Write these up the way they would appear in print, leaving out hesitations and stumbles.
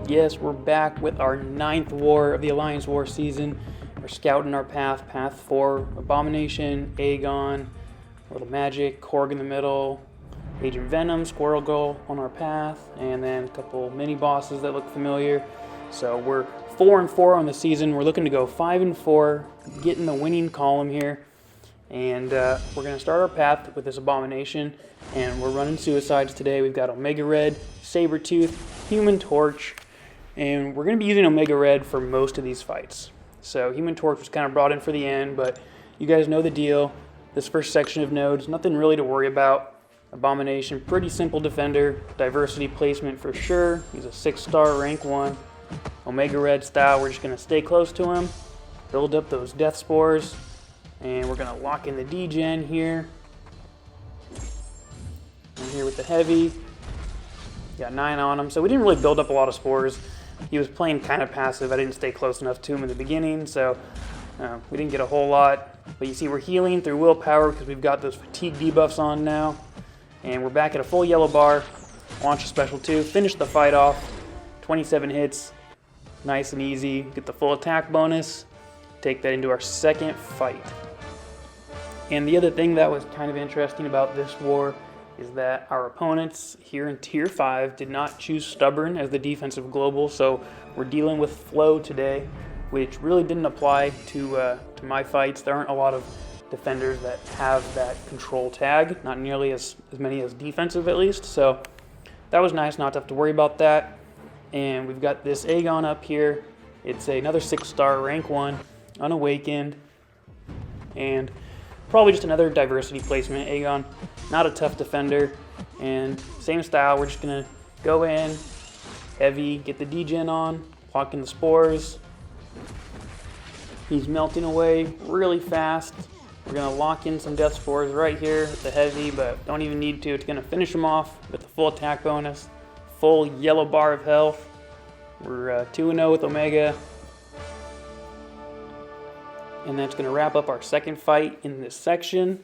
Yes, we're back with our 9th war of the Alliance War season. We're scouting our path, path 4, Abomination, Aegon, Little Magic, Korg in the middle, Agent Venom, Squirrel Girl on our path, and then a couple mini bosses that look familiar. So we're 4-4 on the season. We're looking to go 5-4, get in the winning column here. And we're going to start our path with this Abomination, and we're running Suicides today. We've got Omega Red, Sabretooth, Human Torch, and we're going to be using Omega Red for most of these fights. So Human Torch was kind of brought in for the end, but you guys know the deal. This first section of nodes, nothing really to worry about. Abomination, pretty simple defender. Diversity placement for sure. He's a 6-star, rank 1. Omega Red style, we're just going to stay close to him, build up those death spores, and we're going to lock in the degen here. And here with the heavy. Got 9 on him, so we didn't really build up a lot of spores. He was playing kind of passive. I didn't stay close enough to him in the beginning, so we didn't get a whole lot. But you see we're healing through willpower because we've got those fatigue debuffs on now. And we're back at a full yellow bar. Launch a special 2, finish the fight off. 27 hits, nice and easy. Get the full attack bonus. Take that into our second fight. And the other thing that was kind of interesting about this war is that our opponents here in Tier 5 did not choose Stubborn as the defensive global, so we're dealing with Flow today, which really didn't apply to my fights. There aren't a lot of defenders that have that control tag, not nearly as many as defensive at least, so that was nice not to have to worry about that. And we've got this Aegon up here. It's another 6-star, rank 1, unawakened, and probably just another diversity placement. Aegon, not a tough defender, and same style. We're just gonna go in, heavy, get the degen on, lock in the spores. He's melting away really fast. We're gonna lock in some death spores right here with the heavy, but don't even need to. It's gonna finish him off with the full attack bonus, full yellow bar of health. We're 2-0 with Omega. And that's going to wrap up our second fight in this section.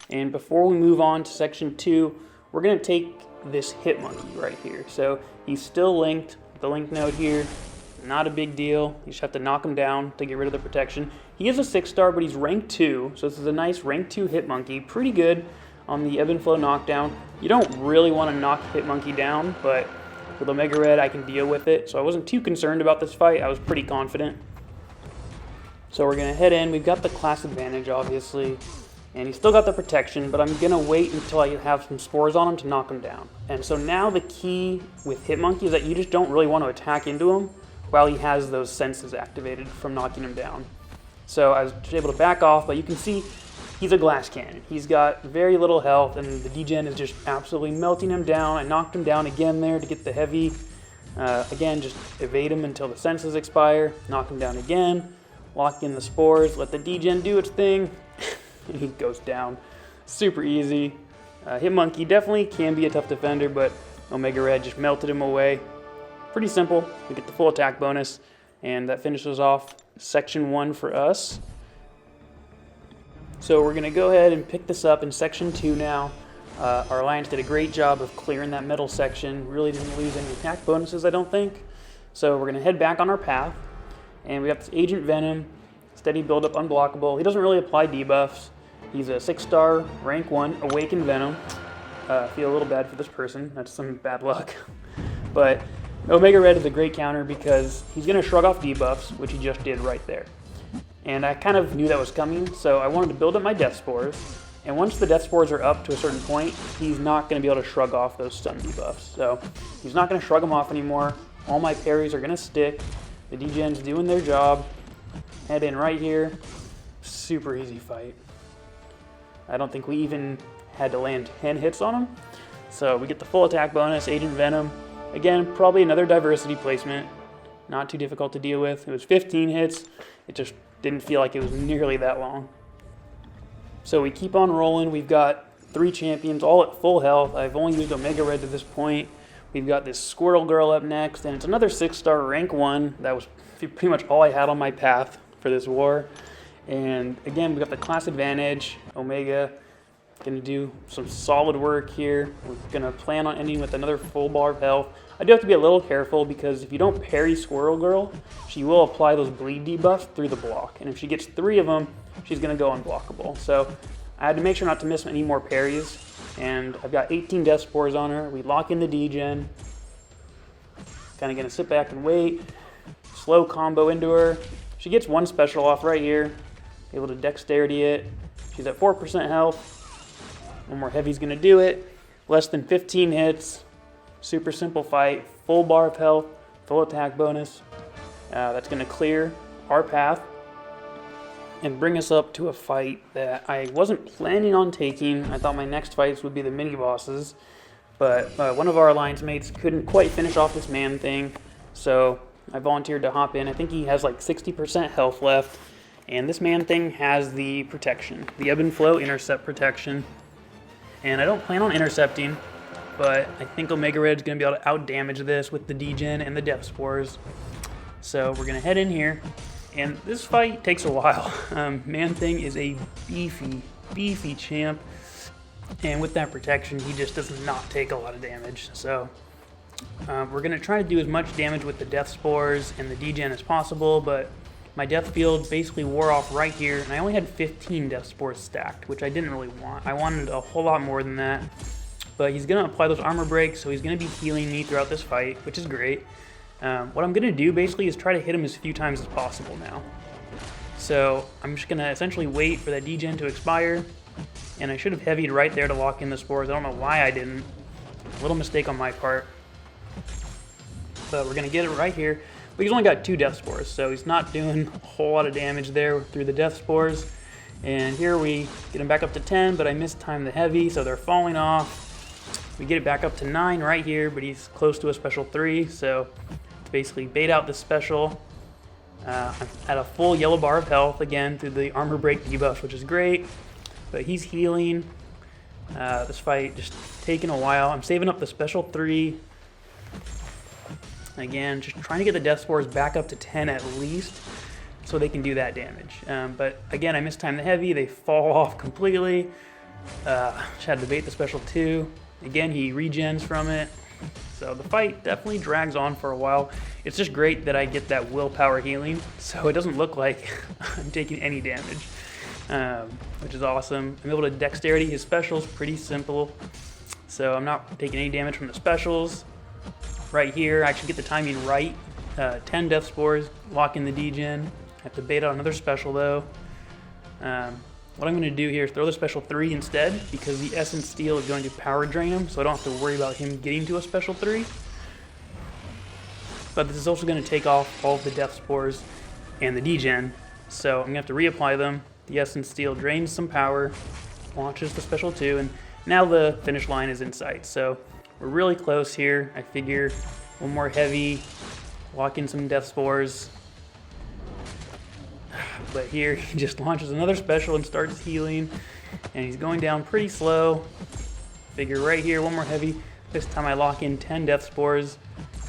And before we move on to section 2, we're going to take this Hit Monkey right here. So he's still linked, the link node here. Not a big deal. You just have to knock him down to get rid of the protection. He is a 6-star, but he's rank 2. So this is a nice rank 2 Hit Monkey. Pretty good on the Ebb and Flow knockdown. You don't really want to knock Hit Monkey down, but with Omega Red I can deal with it. So I wasn't too concerned about this fight. I was pretty confident. So we're going to head in. We've got the class advantage, obviously, and he's still got the protection, but I'm going to wait until I have some spores on him to knock him down. And so now the key with Hit Monkey is that you just don't really want to attack into him while he has those senses activated from knocking him down. So I was just able to back off, but you can see he's a glass cannon. He's got very little health, and the degen is just absolutely melting him down. I knocked him down again there to get the heavy. Again, just evade him until the senses expire, knock him down again. Lock in the spores, let the degen do its thing, and he goes down. Super easy. Hit Monkey definitely can be a tough defender, but Omega Red just melted him away. Pretty simple. We get the full attack bonus, and that finishes off section 1 for us. So we're going to go ahead and pick this up in section 2 now. Our alliance did a great job of clearing that middle section. Really didn't lose any attack bonuses, I don't think. So we're going to head back on our path. And we got this Agent Venom, steady build-up, unblockable. He doesn't really apply debuffs. He's a 6-star, rank 1, Awakened Venom. Feel a little bad for this person. That's some bad luck. But Omega Red is a great counter because he's going to shrug off debuffs, which he just did right there. And I kind of knew that was coming, so I wanted to build up my Death Spores. And once the Death Spores are up to a certain point, he's not going to be able to shrug off those stun debuffs. So he's not going to shrug them off anymore. All my parries are going to stick. The degen's doing their job. Head in right here. Super easy fight. I don't think we even had to land 10 hits on him. So we get the full attack bonus, Agent Venom. Again, probably another diversity placement. Not too difficult to deal with. It was 15 hits. It just didn't feel like it was nearly that long. So we keep on rolling. We've got 3 champions all at full health. I've only used Omega Red to this point. We've got this Squirrel Girl up next, and it's another 6-star rank 1. That was pretty much all I had on my path for this war. And again, we've got the class advantage, Omega. Gonna do some solid work here. We're gonna plan on ending with another full bar of health. I do have to be a little careful because if you don't parry Squirrel Girl, she will apply those bleed debuffs through the block. And if she gets 3 of them, she's gonna go unblockable. So I had to make sure not to miss any more parries. And I've got 18 Death Spores on her. We lock in the degen. Kind of gonna sit back and wait. Slow combo into her. She gets 1 special off right here. Able to dexterity it. She's at 4% health. 1 more heavy's gonna do it. Less than 15 hits. Super simple fight. Full bar of health. Full attack bonus. That's gonna clear our path and bring us up to a fight that I wasn't planning on taking. I thought my next fights would be the mini bosses, but one of our alliance mates couldn't quite finish off this man thing, so I volunteered to hop in. I think he has like 60% health left, and this man thing has the protection, the ebb and flow intercept protection, and I don't plan on intercepting, but I think Omega Red's gonna be able to out damage this with the degen and the Death Spores. So we're gonna head in here. And this fight takes a while. Man-Thing is a beefy champ. And with that protection, he just does not take a lot of damage. So we're going to try to do as much damage with the Death Spores and the degen as possible, but my Death Field basically wore off right here, and I only had 15 Death Spores stacked, which I didn't really want. I wanted a whole lot more than that. But he's going to apply those armor breaks, so he's going to be healing me throughout this fight, which is great. What I'm going to do basically is try to hit him as few times as possible now. So I'm just going to essentially wait for that degen to expire, and I should have heavied right there to lock in the spores. I don't know why I didn't. A little mistake on my part. But we're going to get it right here. But he's only got 2 Death Spores, so he's not doing a whole lot of damage there through the Death Spores. And here we get him back up to 10, but I mistimed the heavy, so they're falling off. We get it back up to 9 right here, but he's close to a special 3, so basically bait out the special. I'm at a full yellow bar of health again through the armor break debuff, which is great, but he's healing. This fight just taking a while. I'm saving up the special 3. Again, just trying to get the Death Spores back up to 10 at least so they can do that damage. But again, I mistimed the heavy. They fall off completely. Just had to bait the special 2. Again, he regens from it. So the fight definitely drags on for a while. It's just great that I get that willpower healing, so it doesn't look like I'm taking any damage, which is awesome. I'm able to dexterity his specials, pretty simple. So I'm not taking any damage from the specials. Right here, I actually get the timing right. 10 Death Spores, lock in the degen. I have to bait out another special though. What I'm going to do here is throw the special 3 instead, because the Essence Steel is going to power drain him, so I don't have to worry about him getting to a special 3. But this is also going to take off all of the Death Spores and the degen, so I'm going to have to reapply them. The Essence Steel drains some power, launches the special 2, and now the finish line is in sight. So we're really close here. I figure 1 more heavy, lock in some Death Spores. But here he just launches another special and starts healing, and he's going down pretty slow. Figure right here, 1 more heavy. This time I lock in 10 Death Spores,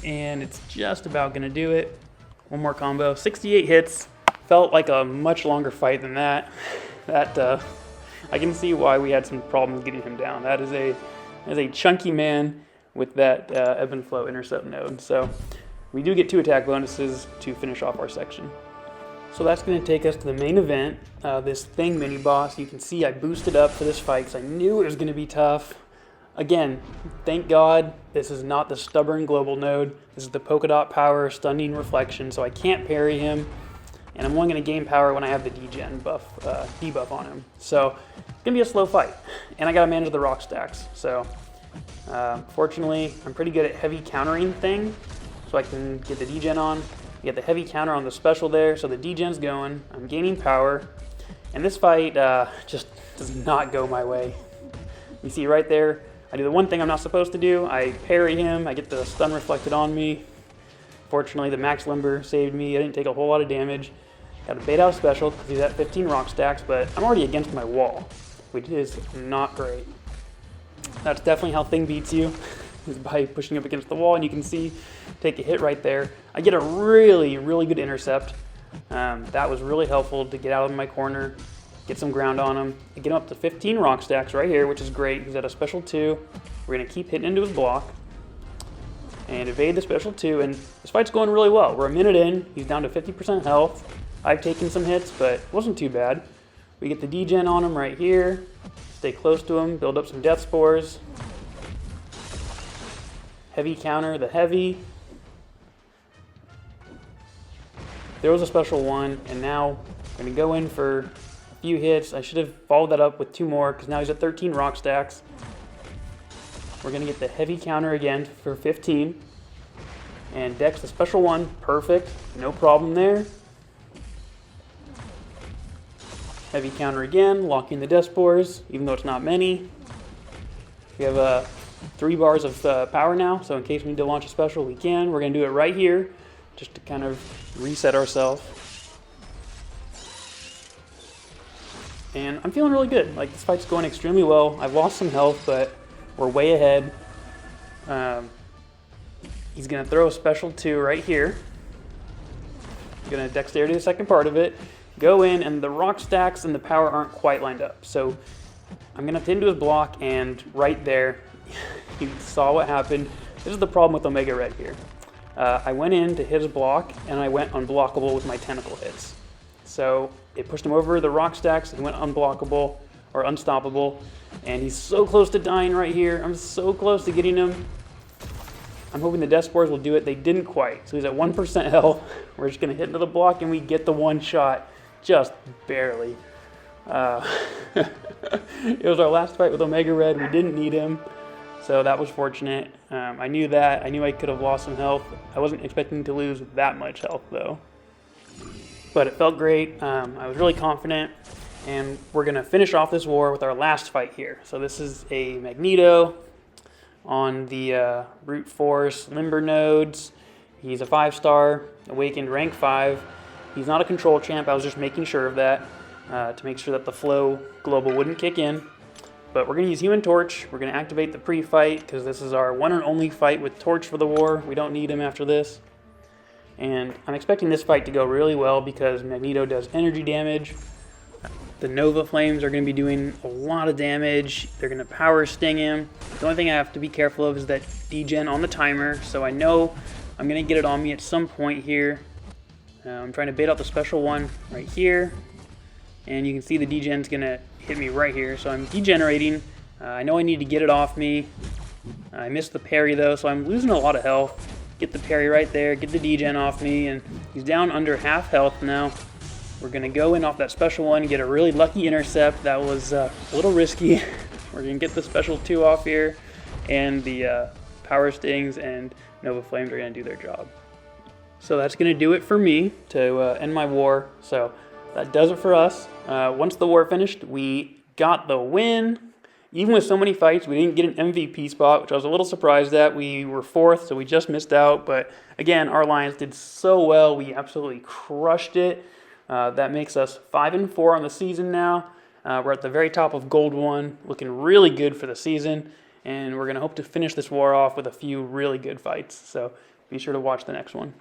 and it's just about gonna do it. 1 more combo, 68 hits. Felt like a much longer fight than that. I can see why we had some problems getting him down. That is a chunky man with that ebb and flow intercept node. So we do get 2 attack bonuses to finish off our section. So that's going to take us to the main event, this Thing mini boss. You can see I boosted up for this fight because I knew it was going to be tough. Again, thank God this is not the stubborn global node. This is the polka dot power stunning reflection, so I can't parry him. And I'm only going to gain power when I have the degen debuff on him. So it's going to be a slow fight. And I got to manage the rock stacks. So fortunately, I'm pretty good at heavy countering Thing, so I can get the degen on. Get the heavy counter on the special there, so the degen's going. I'm gaining power, and this fight just does not go my way. You see right there, I do the one thing I'm not supposed to do. I parry him, I get the stun reflected on me. Fortunately, the max limber saved me. I didn't take a whole lot of damage. Got to bait out a special because he's at 15 rock stacks, but I'm already against my wall, which is not great. That's definitely how Thing beats you, is by pushing up against the wall, and you can see, take a hit right there. I get a really, really good intercept. That was really helpful to get out of my corner. get some ground on him, get him up to 15 rock stacks right here, which is great. He's at a special 2. We're going to keep hitting into his block and evade the special 2, and this fight's going really well. We're a minute in, he's down to 50% health. I've taken some hits, but it wasn't too bad. We get the degen on him right here, stay close to him, build up some death spores. Heavy counter the heavy. Throws a special 1, and now I'm going to go in for a few hits. I should have followed that up with 2 more, because now he's at 13 rock stacks. We're going to get the heavy counter again for 15. And Dex the special 1, perfect, no problem there. Heavy counter again, locking the death spores, even though it's not many. We have 3 bars of power now, so in case we need to launch a special, we can. We're going to do it right here, just to kind of reset ourselves. And I'm feeling really good. Like, this fight's going extremely well. I've lost some health, but we're way ahead. He's going to throw a special 2 right here. Going to dexterity the second part of it. Go in, and the rock stacks and the power aren't quite lined up. So I'm going to hit into his block, and right there, you saw what happened. This is the problem with Omega Red here. I went in to hit his block, and I went unblockable with my tentacle hits. So it pushed him over the rock stacks, and he went unblockable, or unstoppable. And he's so close to dying right here. I'm so close to getting him. I'm hoping the death spores will do it. They didn't quite. So he's at 1% health. We're just going to hit into the block, and we get the 1 shot. Just barely. It was our last fight with Omega Red. We didn't need him. So that was fortunate. I knew that. I knew I could have lost some health. I wasn't expecting to lose that much health, though. But it felt great. I was really confident. And we're going to finish off this war with our last fight here. So this is a Magneto on the Brute Force Limber nodes. He's a 5-star, awakened rank 5. He's not a control champ. I was just making sure of that to make sure that the flow global wouldn't kick in. But we're going to use Human Torch. We're going to activate the pre-fight because this is our one and only fight with Torch for the war. We don't need him after this. And I'm expecting this fight to go really well because Magneto does energy damage. The Nova Flames are going to be doing a lot of damage. They're going to power sting him. The only thing I have to be careful of is that degen on the timer. So I know I'm going to get it on me at some point here. I'm trying to bait out the special 1 right here. And you can see the degen's going to hit me right here. So I'm degenerating. I know I need to get it off me. I missed the parry though, so I'm losing a lot of health. Get the parry right there, get the degen off me, and he's down under half health now. We're going to go in off that special 1, get a really lucky intercept. That was a little risky. We're going to get the special 2 off here, and the power stings and Nova Flames are going to do their job. So that's going to do it for me to end my war. So that does it for us. Once the war finished, we got the win. Even with so many fights, we didn't get an MVP spot, which I was a little surprised at. We were 4th, so we just missed out. But again, our Lions did so well. We absolutely crushed it. That makes us 5-4 on the season now. We're at the very top of Gold 1, looking really good for the season. And we're going to hope to finish this war off with a few really good fights. So be sure to watch the next one.